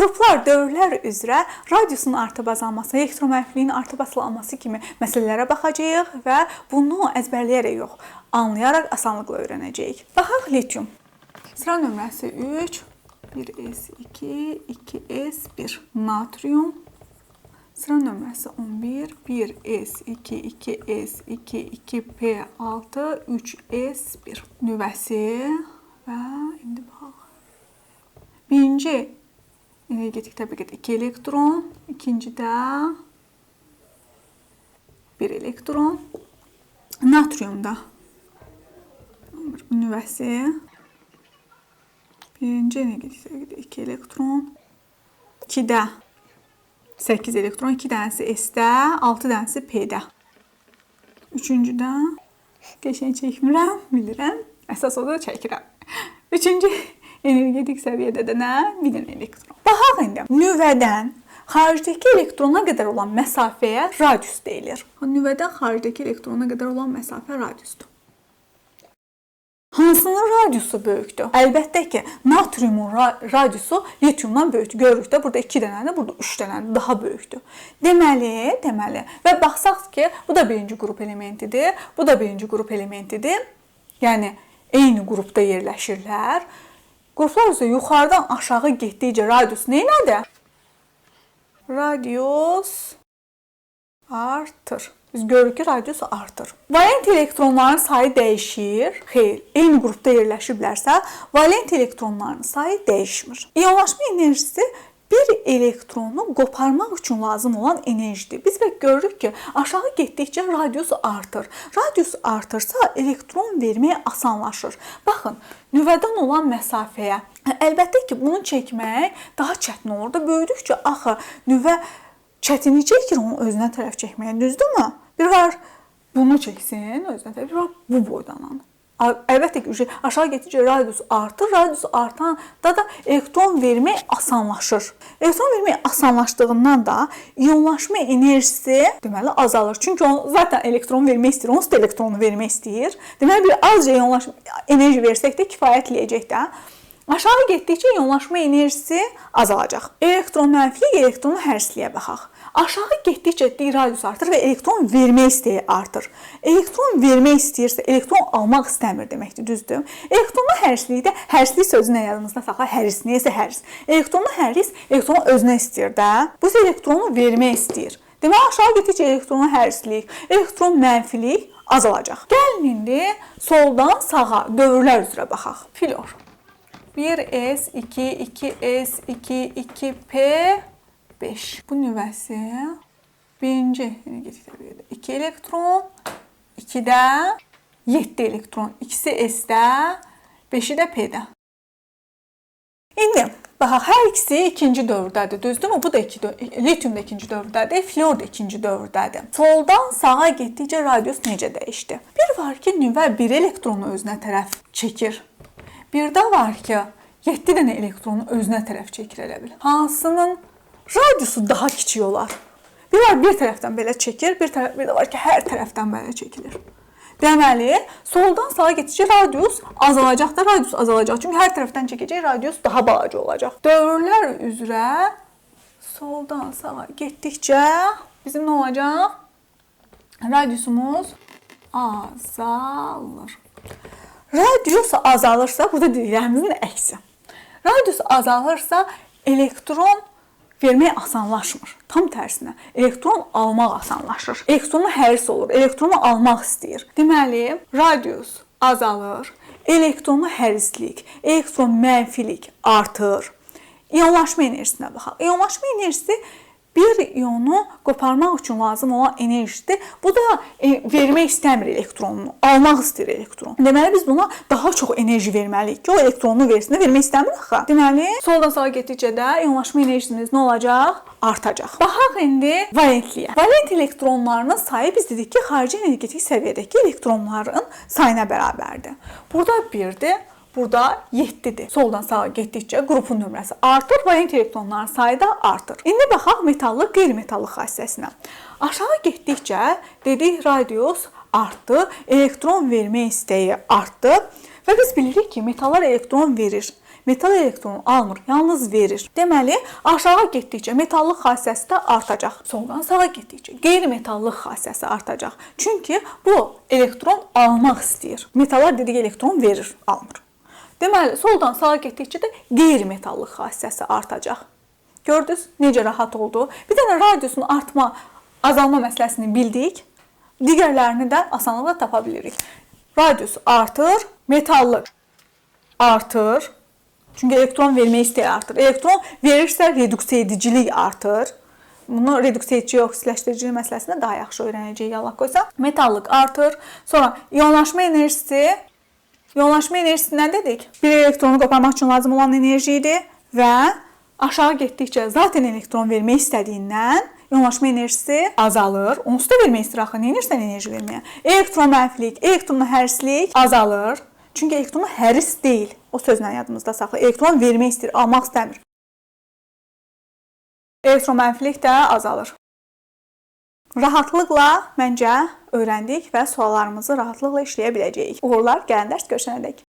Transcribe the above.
Qruplar dövrlər üzrə radiusun artıb azalması, elektromənfiliyin artıb azalması kimi məsələlərə baxacağıq və bunu əzbərləyərək yox, anlayaraq asanlıqla öyrənəcəyik. Baxaq lityum. Sıra nömrəsi 3, 1s2, 2s1. Natrium. Sıra nömrəsi 11, 1s2, 2s2, 2p6, 3s1. Nüvəsi və indi baxaq. Birinci energetik təbəqədə 2 elektron, ikincidə 1 elektron. Natriumda nüvəsi birinci energetik təbəqədə 2 elektron, 2-də 8 elektron, 2 dənəsi S-də, 6 dənəsi P-də. Üçüncüdə qəşəng çəkmirəm, bilirəm. Əsas o da çəkirəm. Üçüncü energetik səviyyədə də nə? 1 elektron. Baxaq indi. Nüvədən xaricdəki elektrona qədər olan məsafəyə radius deyilir. Nüvədən xaricdəki elektrona qədər olan məsafə radiusdur. Hansının radiusu böyükdür? Əlbəttə ki, natriumun radiusu lityumdan böyükdür. Görürük də burada 2 dənədir, burada 3 dənədir, daha böyükdür. Deməli və baxsaq ki, bu da birinci qrup elementidir, bu da birinci qrup elementidir. Yəni eyni qrupda yerləşirlər. Qruplar isə yuxarıdan aşağı getdikcə radius nədir? Radius artır. Biz görürük ki, radius artır. Valent elektronların sayı dəyişir. Xeyr, eyni qrupda yerləşiblərsə, valent elektronların sayı dəyişmir. İyonlaşma enerjisi bir elektronu qoparmaq üçün lazım olan enerjidir. Biz görürük ki, aşağı getdikcə radius artır. Radius artırsa, elektron vermək asanlaşır. Baxın, nüvədən olan məsafəyə. Əlbəttə ki, bunu çəkmək daha çətin olur da. Böyüdükcə axı nüvə çətinlik çəkir onu özünə tərəf çəkməyə, düzdürmü? Bir var bunu çəksin özünə tərəf, bir var bu boydan. Əlbəttə ki, aşağı getdikcə radius artır. Radius artanda da elektron vermək asanlaşır. Elektron vermək asanlaşdığından da iyonlaşma enerjisi deməli azalır. Çünki o zaten elektron vermək istəyir, onsuz da elektronu vermək istəyir. Deməli bir azca iyonlaşma enerji versək də kifayətləyəcək də. Aşağı getdikcə iyonlaşma enerjisi azalacaq. Elektron mənfilik, elektronu hərsliyə baxaq. Aşağı getdikcə radius artır və elektron vermək istəyi artır. Elektron vermək istəyirsə, elektron almaq istəmir deməkdir, düzdür? Elektronun hərislikdə, hərislik sözünü yadınızda saxla, həris, neyəsə həris. Elektronun həris, elektronu özünə istəyir də. Bu elektronu vermək istəyir. Deməli, aşağı getdikcə elektronun hərislik, elektron mənfilik azalacaq. Gəlin indi soldan sağa dövrlər üzrə baxaq. Flor. 1s2, 2s2, 2p5. Bu nüvəsi birinci energetik təbəqədə 2 elektron, 2-də 7 elektron, ikisi S-də, 5-i də P-də. İndi baxaq, hər ikisi ikinci dövrdədir, düzdürmü? Bu da lityum da ikinci dövrdədir, flor da ikinci dövrdədir. Soldan sağa getdikcə radius necə dəyişdi? Bir var ki, nüvə 1 elektronu özünə tərəf çəkir. Bir də var ki, 7 dənə elektronu özünə tərəf çəkir elə bil. Hansının radiusu daha kiçik olar? Bir var bir tərəfdən belə çəkir, bir də var ki, hər tərəfdən belə çəkilir. Deməli, soldan sağa getdikcə radius azalacaq da, radius azalacaq. Çünki hər tərəfdən çəkəcək radius daha balaca olacaq. Dövrlər üzrə soldan sağa getdikcə bizim nə olacaq? Radiusumuz azalır. Radius azalırsa, burada dediklərimizin əksi. Radius azalırsa, elektron vermək asanlaşmır. Tam tərsinə, elektron almaq asanlaşır. Elektronu həris olur, elektronu almaq istəyir. Deməli, radius azalır, elektronu hərislik, elektron mənfilik artır. İyonlaşma enerjisinə baxaq. İyonlaşma enerjisi bir iyonu qoparmaq üçün lazım olan enerjidir. Bu da vermək istəmir elektronunu, almaq istəyir elektron. Deməli, biz buna daha çox enerji verməliyik ki, o elektronunu versin də vermək istəmir axı. Deməli, soldan sağa getdikcə də iyonlaşma enerjimiz nə olacaq? Artacaq. Baxaq indi valentliyə. Valent elektronlarının sayı biz dedik ki, xarici energetik səviyyədəki elektronların sayına bərabərdir. Burada 1-dir. Burada 7-dir. Soldan sağa getdikcə qrupun nömrəsi artır, valent elektronların sayı da artır. İndi baxaq metallıq, qeyri-metallıq xassəsinə. Aşağı getdikcə dedik radius artdı, elektron vermək istəyi artdı və biz bilirik ki, metallar elektron verir. metal elektronu almır, yalnız verir. Deməli, aşağı getdikcə metallıq xassəsi də artacaq. Soldan sağa getdikcə qeyri-metallıq xassəsi artacaq. Çünki bu elektron almaq istəyir. Metallar dedik elektron verir, almır. Deməli, soldan sağa getdikcə də qeyri-metallıq xassəsi artacaq. Gördünüz, necə rahat oldu? Bir dənə radiusun artma, azalma məsələsini bildik. Digərlərini də asanlıqla tapa bilirik. Radius artır, metallıq artır. Çünki elektron vermək istəyir artır. Elektron verirsə reduksiya edicilik artır. Bunu reduksiya edici, oksidaşdırıcı məsələsində daha yaxşı öyrənəcəyik Allah qoysa. Metallıq artır. Sonra iyonlaşma enerjisi. İyonlaşma enerjisi nə dedik? Bir elektronu qoparmaq üçün lazım olan enerji idi və aşağı getdikcə zaten elektron vermək istədiyindən iyonlaşma enerjisi azalır. Onsuz da vermək istəyir axı. Nə edirsən enerji verməyə? Elektron mənfilik, elektron hərislik azalır. Çünki elektron həris deyil. O sözlə yadımızda saxla. Elektron vermək istəyir, almaq istəmir. Elektron mənfilik də azalır. Rahatlıqla məncə öyrəndik və suallarımızı rahatlıqla işləyə biləcəyik. Uğurlar, gələn dərs görüşənədək.